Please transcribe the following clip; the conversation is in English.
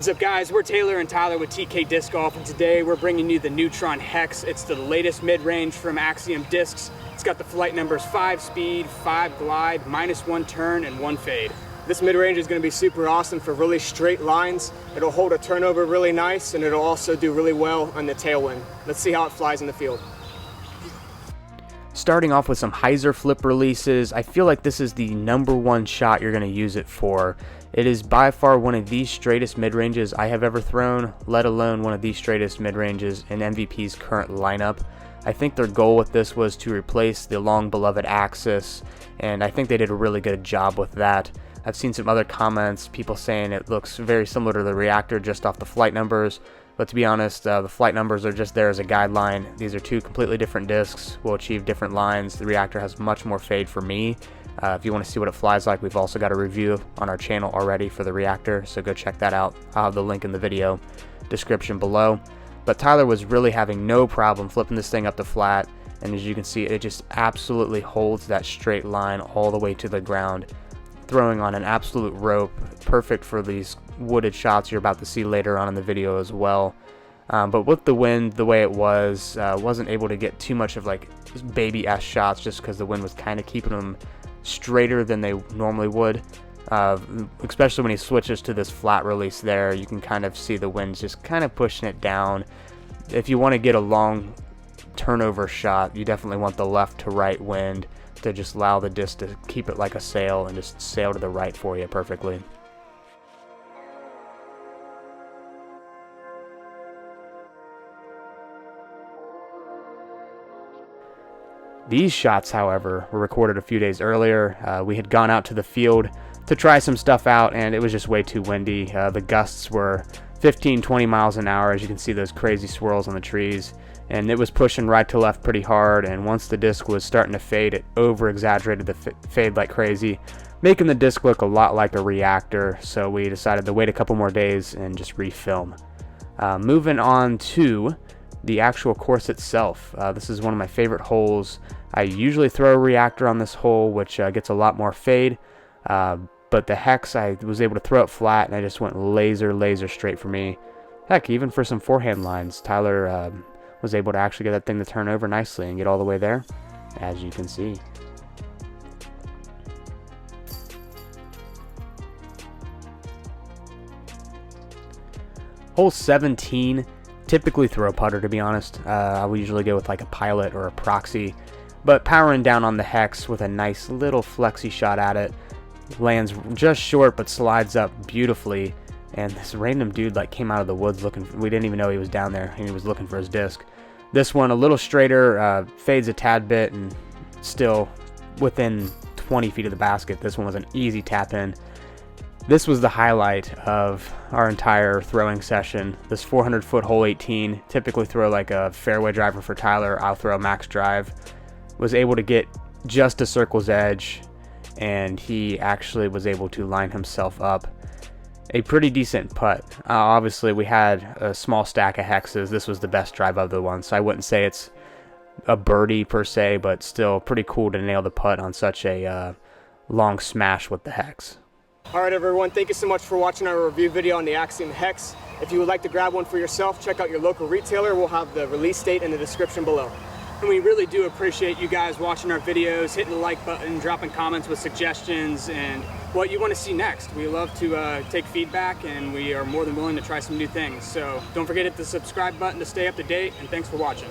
What's up guys, we're Taylor and Tyler with TK Disc Golf, and today we're bringing you the Neutron Hex. It's the latest mid-range from Axiom Discs. It's got the flight numbers 5 speed, 5 glide, -1 turn, and 1 fade. This mid-range is going to be super awesome for really straight lines. It'll hold a turnover really nice, and it'll also do really well on the tailwind. Let's see how it flies in the field. Starting off with some Hyzer Flip releases, I feel like this is the #1 shot you're going to use it for. It is by far one of the straightest mid-ranges I have ever thrown, let alone one of the straightest mid-ranges in MVP's current lineup. I think their goal with this was to replace the long-beloved Axis, and I think they did a really good job with that. I've seen some other comments, people saying it looks very similar to the Reactor just off the flight numbers, but to be honest, the flight numbers are just there as a guideline. These are two completely different discs, will achieve different lines. The Reactor has much more fade for me. If you want to see what it flies like, we've also got a review on our channel already for the Reactor, so go check that out. I'll have the link in the video description below. But Tyler was really having no problem flipping this thing up to flat, and as you can see, it just absolutely holds that straight line all the way to the ground, throwing on an absolute rope, perfect for these wooded shots you're about to see later on in the video as well. But with the wind the way it was, wasn't able to get too much of like baby-ass shots just because the wind was kind of keeping them straighter than they normally would, especially when he switches to this flat release there. You can kind of see the wind just kind of pushing it down. If you want to get a long turnover shot, you definitely want the left to right wind to just allow the disc to keep it like a sail and just sail to the right for you perfectly. These shots, however, were recorded a few days earlier. We had gone out to the field to try some stuff out, and it was just way too windy. The gusts were 15-20 miles an hour, as you can see those crazy swirls on the trees, and it was pushing right to left pretty hard, and once the disc was starting to fade, it over-exaggerated the fade like crazy, making the disc look a lot like a Reactor, so we decided to wait a couple more days and just refilm. Moving on to the actual course itself. This is one of my favorite holes. I usually throw a Reactor on this hole, which gets a lot more fade, but the Hex, I was able to throw it flat, and I just went laser straight for me. Heck, even for some forehand lines, Tyler was able to actually get that thing to turn over nicely and get all the way there, as you can see. Hole 17, typically throw a putter, to be honest. I would usually go with like a pilot or a proxy, but powering down on the Hex with a nice little flexy shot at it, lands just short but slides up beautifully, and this random dude like came out of the woods looking, we didn't even know he was down there, and he was looking for his disc. This one a little straighter, fades a tad bit, and still within 20 feet of the basket. This one was an easy tap in. This was the highlight of our entire throwing session. This 400-foot hole 18, typically throw like a fairway driver for Tyler, I'll throw a max drive. Was able to get just a circle's edge, and he actually was able to line himself up a pretty decent putt. Obviously we had a small stack of hexes. This was the best drive of the one, so I wouldn't say it's a birdie per se, but still pretty cool to nail the putt on such a long smash with the Hex. Alright everyone, thank you so much for watching our review video on the Axiom Hex. If you would like to grab one for yourself, check out your local retailer. We'll have the release date in the description below. And we really do appreciate you guys watching our videos, hitting the like button, dropping comments with suggestions and what you want to see next. We love to take feedback, and we are more than willing to try some new things. So don't forget to hit the subscribe button to stay up to date, and thanks for watching.